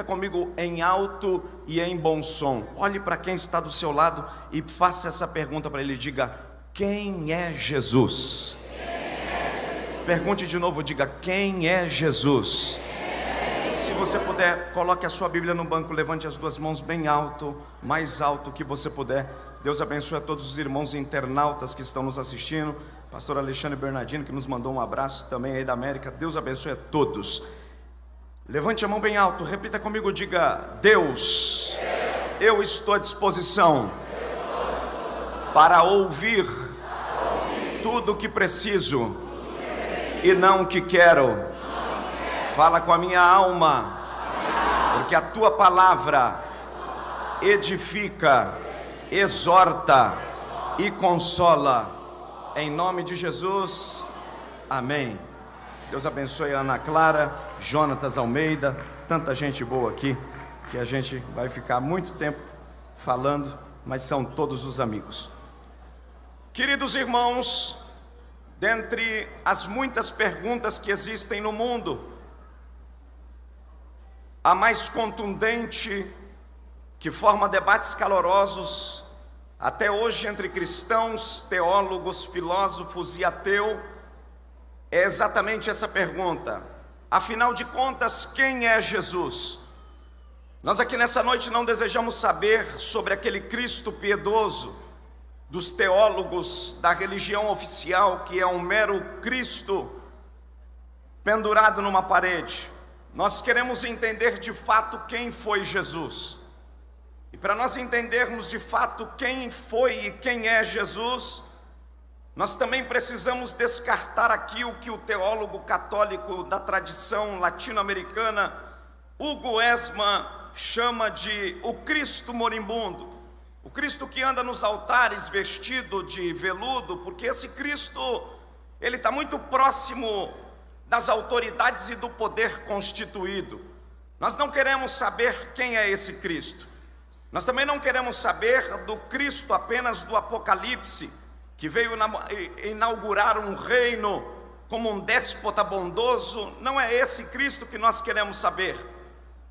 Comigo em alto e em bom som. Olhe para quem está do seu lado e faça essa pergunta para ele. Diga: quem é Jesus? Pergunte de novo, diga: quem é Jesus? Se você puder, coloque a sua Bíblia no banco, levante as duas mãos bem alto, mais alto que você puder. Deus abençoe a todos os irmãos internautas que estão nos assistindo. Pastor Alexandre Bernardino, que nos mandou um abraço também aí da América. Deus abençoe a todos. Levante a mão bem alto, repita comigo, diga: Deus, eu estou à disposição para ouvir tudo o que preciso e não o que quero. Fala com a minha alma, porque a tua palavra edifica, exorta e consola. Em nome de Jesus, amém. Deus abençoe a Ana Clara, Jonatas Almeida, tanta gente boa aqui, que a gente vai ficar muito tempo falando, mas são todos os amigos. Queridos irmãos, dentre as muitas perguntas que existem no mundo, a mais contundente, que forma debates calorosos, até hoje entre cristãos, teólogos, filósofos e ateus, é exatamente essa pergunta: afinal de contas, quem é Jesus? Nós aqui nessa noite não desejamos saber sobre aquele Cristo piedoso dos teólogos da religião oficial, que é um mero Cristo pendurado numa parede. Nós queremos entender de fato quem foi Jesus. E para nós entendermos de fato quem foi e quem é Jesus, nós também precisamos descartar aqui o que o teólogo católico da tradição latino-americana, Hugo Esma, chama de o Cristo moribundo. O Cristo que anda nos altares vestido de veludo, porque esse Cristo, ele está muito próximo das autoridades e do poder constituído. Nós não queremos saber quem é esse Cristo. Nós também não queremos saber do Cristo apenas do Apocalipse, que veio inaugurar um reino como um déspota bondoso. Não é esse Cristo que nós queremos saber.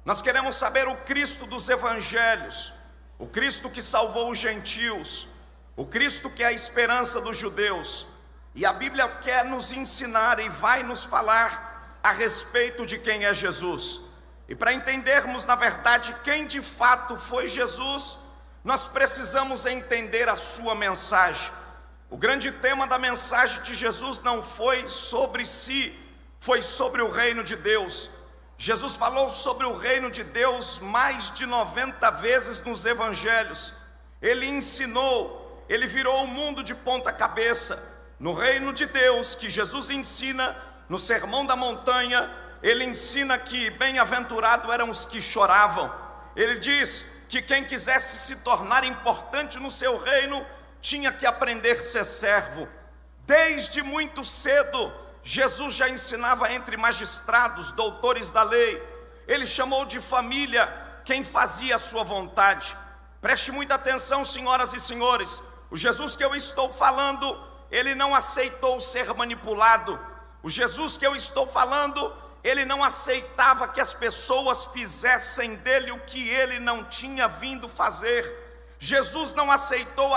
Nós queremos saber o Cristo dos evangelhos, o Cristo que salvou os gentios, o Cristo que é a esperança dos judeus. E a Bíblia quer nos ensinar e vai nos falar a respeito de quem é Jesus. E para entendermos na verdade quem de fato foi Jesus, nós precisamos entender a sua mensagem. O grande tema da mensagem de Jesus não foi sobre si, foi sobre o reino de Deus. Jesus falou sobre o reino de Deus mais de 90 vezes nos evangelhos. Ele ensinou, ele virou o mundo de ponta cabeça. No reino de Deus, que Jesus ensina no Sermão da Montanha, ele ensina que bem-aventurados eram os que choravam. Ele diz que quem quisesse se tornar importante no seu reino tinha que aprender a ser servo. Desde muito cedo, Jesus já ensinava entre magistrados, doutores da lei. Ele chamou de família quem fazia a sua vontade. Preste muita atenção, senhoras e senhores. O Jesus que eu estou falando, ele não aceitou ser manipulado. O Jesus que eu estou falando, ele não aceitava que as pessoas fizessem dele o que ele não tinha vindo fazer. Jesus não aceitou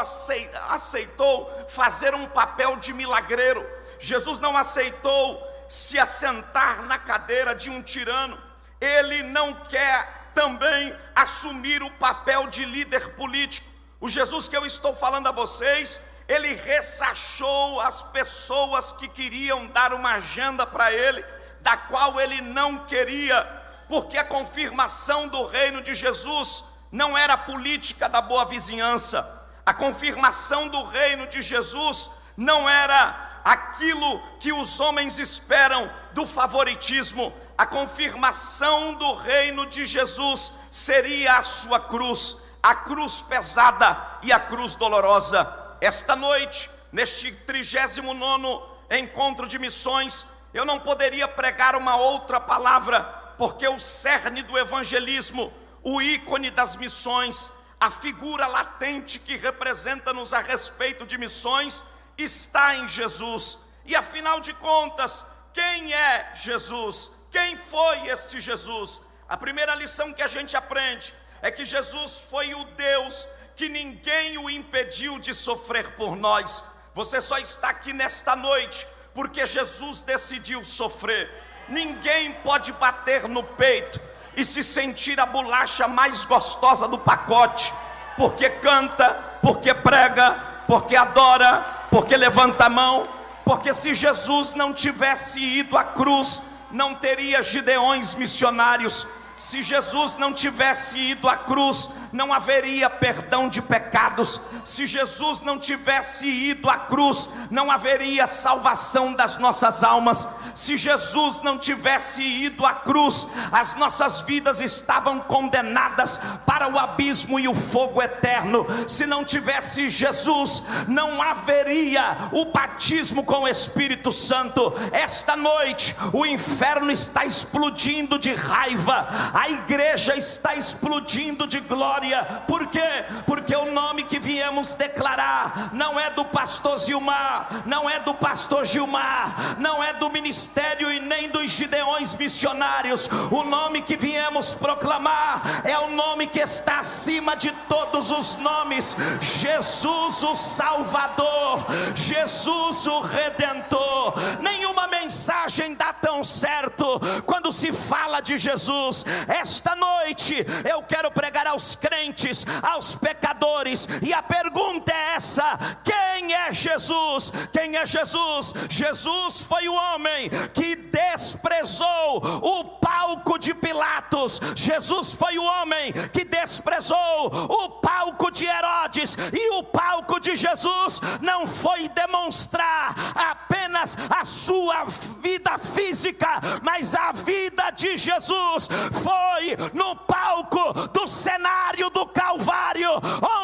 fazer um papel de milagreiro. Jesus não aceitou se assentar na cadeira de um tirano. Ele não quer também assumir o papel de líder político. O Jesus que eu estou falando a vocês, ele ressachou as pessoas que queriam dar uma agenda para ele, da qual ele não queria, porque a confirmação do reino de Jesus não era a política da boa vizinhança. A confirmação do reino de Jesus não era aquilo que os homens esperam do favoritismo. A confirmação do reino de Jesus seria a sua cruz, a cruz pesada e a cruz dolorosa. Esta noite, neste 39º encontro de missões, eu não poderia pregar uma outra palavra, porque o cerne do evangelismo, o ícone das missões, a figura latente que representa-nos a respeito de missões, está em Jesus. E afinal de contas, quem é Jesus? Quem foi este Jesus? A primeira lição que a gente aprende é que Jesus foi o Deus que ninguém o impediu de sofrer por nós. Você só está aqui nesta noite porque Jesus decidiu sofrer. Ninguém pode bater no peito e se sentir a bolacha mais gostosa do pacote, porque canta, porque prega, porque adora, porque levanta a mão. Porque se Jesus não tivesse ido à cruz, não teria Gideões missionários. Se Jesus não tivesse ido à cruz, não haveria perdão de pecados. Se Jesus não tivesse ido à cruz, não haveria salvação das nossas almas. Se Jesus não tivesse ido à cruz, as nossas vidas estavam condenadas para o abismo e o fogo eterno. Se não tivesse Jesus, não haveria o batismo com o Espírito Santo. Esta noite, o inferno está explodindo de raiva, a igreja está explodindo de glória. Por quê? Porque o nome que viemos declarar não é do pastor Zilmar, não é do pastor Gilmar, não é do ministério e nem dos Gideões missionários. O nome que viemos proclamar é o nome que está acima de todos os nomes: Jesus o Salvador, Jesus o Redentor. Nenhuma mensagem dá tão certo quando se fala de Jesus. Esta noite eu quero pregar aos crentes, aos pecadores, e a pergunta é essa: quem é Jesus? Quem é Jesus? Jesus foi o homem que desprezou o palco de Pilatos. Jesus foi o homem que desprezou o palco de Herodes. E o palco de Jesus não foi demonstrar apenas a sua vida física, mas a vida de Jesus foi no palco do cenário do Calvário,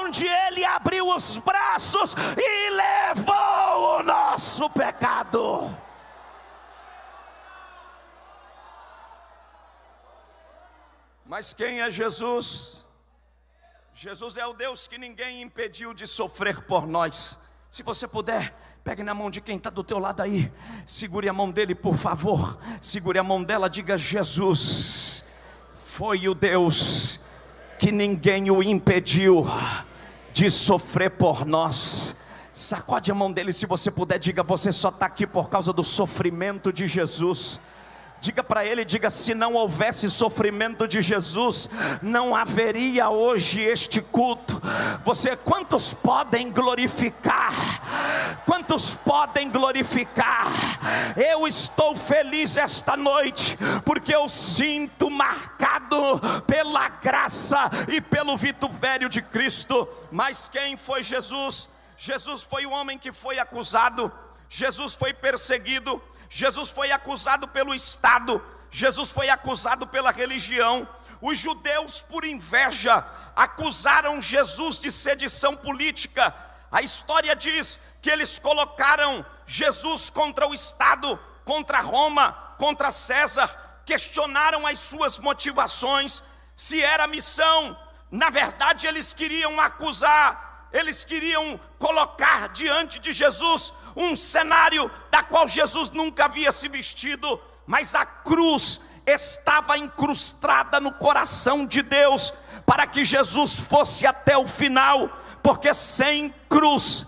onde ele abriu os braços e levou o nosso pecado. Mas quem é Jesus? Jesus é o Deus que ninguém impediu de sofrer por nós. Se você puder, pegue na mão de quem está do teu lado aí, segure a mão dele, por favor, segure a mão dela, diga: Jesus foi o Deus que ninguém o impediu de sofrer por nós. Sacode a mão dele, se você puder, diga: você só está aqui por causa do sofrimento de Jesus. Diga para ele, diga: se não houvesse sofrimento de Jesus, não haveria hoje este culto. Quantos podem glorificar? Quantos podem glorificar? Eu estou feliz esta noite, porque eu sinto marcado pela graça e pelo vitupério de Cristo. Mas quem foi Jesus? Jesus foi o homem que foi acusado, Jesus foi perseguido, Jesus foi acusado pelo Estado, Jesus foi acusado pela religião. Os judeus, por inveja, acusaram Jesus de sedição política. A história diz que eles colocaram Jesus contra o Estado, contra Roma, contra César. Questionaram as suas motivações, se era missão. Na verdade, eles queriam acusar, eles queriam colocar diante de Jesus um cenário da qual Jesus nunca havia se vestido. Mas a cruz estava incrustada no coração de Deus, para que Jesus fosse até o final, porque sem cruz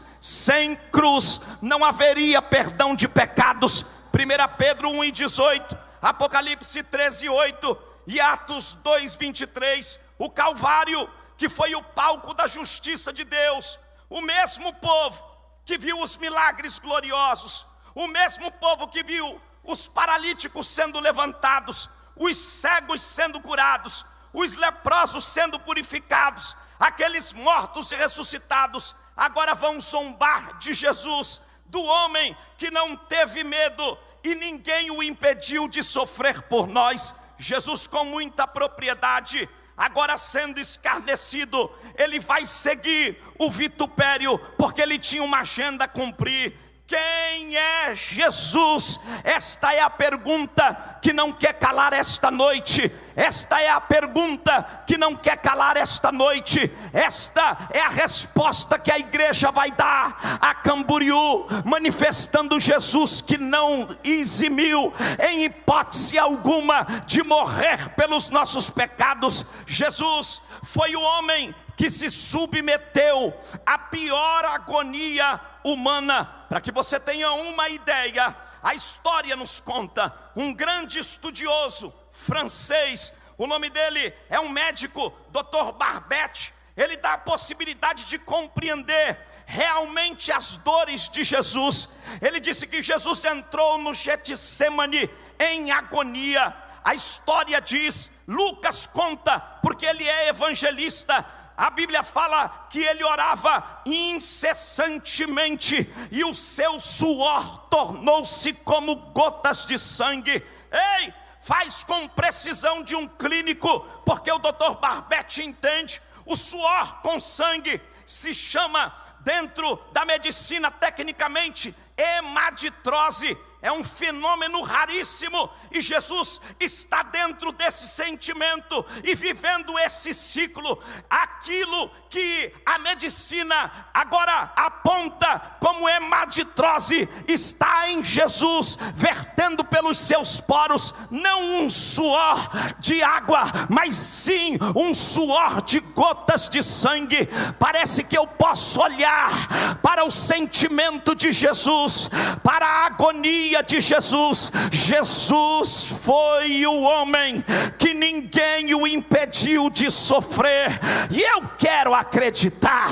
não haveria perdão de pecados. 1 Pedro 1:18, Apocalipse 13:8 e Atos 2:23. O Calvário, que foi o palco da justiça de Deus, o mesmo povo que viu os milagres gloriosos, o mesmo povo que viu os paralíticos sendo levantados, os cegos sendo curados, os leprosos sendo purificados, aqueles mortos e ressuscitados, agora vão zombar de Jesus, do homem que não teve medo e ninguém o impediu de sofrer por nós. Jesus, com muita propriedade, agora sendo escarnecido, ele vai seguir o vitupério, porque ele tinha uma agenda a cumprir. Quem é Jesus? Esta é a pergunta que não quer calar esta noite. Esta é a pergunta que não quer calar esta noite. Esta é a resposta que a igreja vai dar a Camboriú, manifestando Jesus que não eximiu em hipótese alguma de morrer pelos nossos pecados. Jesus foi o homem que se submeteu à pior agonia humana. Para que você tenha uma ideia, a história nos conta, um grande estudioso francês, o nome dele é um médico, Dr. Barbet. Ele dá a possibilidade de compreender realmente as dores de Jesus. Ele disse que Jesus entrou no Getsemane em agonia. A história diz, Lucas conta, porque ele é evangelista, a Bíblia fala que ele orava incessantemente e o seu suor tornou-se como gotas de sangue. Ei, faz com precisão de um clínico, porque o Dr. Barbet entende. O suor com sangue se chama, dentro da medicina tecnicamente, hemaditrose. É um fenômeno raríssimo, e Jesus está dentro desse sentimento e vivendo esse ciclo. Aquilo que a medicina agora aponta como hemaditrose está em Jesus, vertendo pelos seus poros, não um suor de água, mas sim um suor de gotas de sangue. Parece que eu posso olhar para o sentimento de Jesus, para a agonia de Jesus. Jesus foi o homem que ninguém o impediu de sofrer, e eu quero acreditar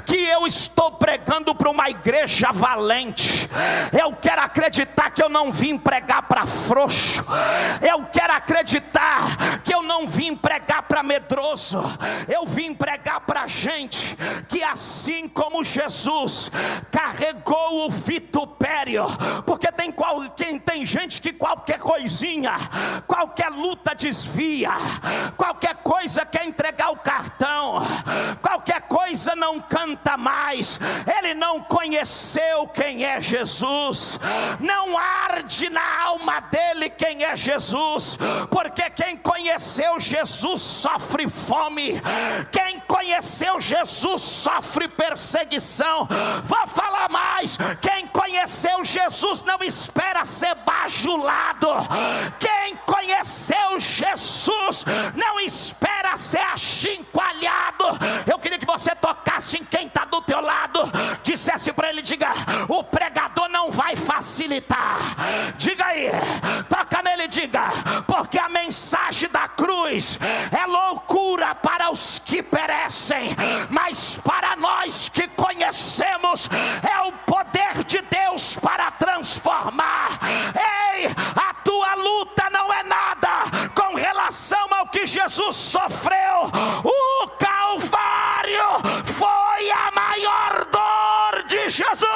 que eu estou pregando para uma igreja valente. Eu quero acreditar que eu não vim pregar para frouxo. Eu quero acreditar que eu não vim pregar para medroso. Eu vim pregar para gente que, assim como Jesus carregou o vitupério, porque tem gente que qualquer coisinha, qualquer luta desvia, qualquer coisa quer entregar o cartão, qualquer coisa não canta mais. Ele não conheceu quem é Jesus, não arde na alma dele quem é Jesus, porque quem conheceu Jesus sofre fome, quem conheceu Jesus sofre perseguição. Vou falar mais, quem conheceu Jesus não espera ser bajulado. Quem conheceu Jesus não espera ser achincoalhado. Eu queria que você tocasse em quem está do teu lado, dissesse para ele, diga, o pregador não vai facilitar. Diga aí, toca nele, diga, porque a mensagem da cruz é loucura para os que perecem, mas para nós que conhecemos é o poder de Deus para transformar. Ei, a tua luta não é nada com relação ao que Jesus sofreu. O Calvário foi a maior dor de Jesus.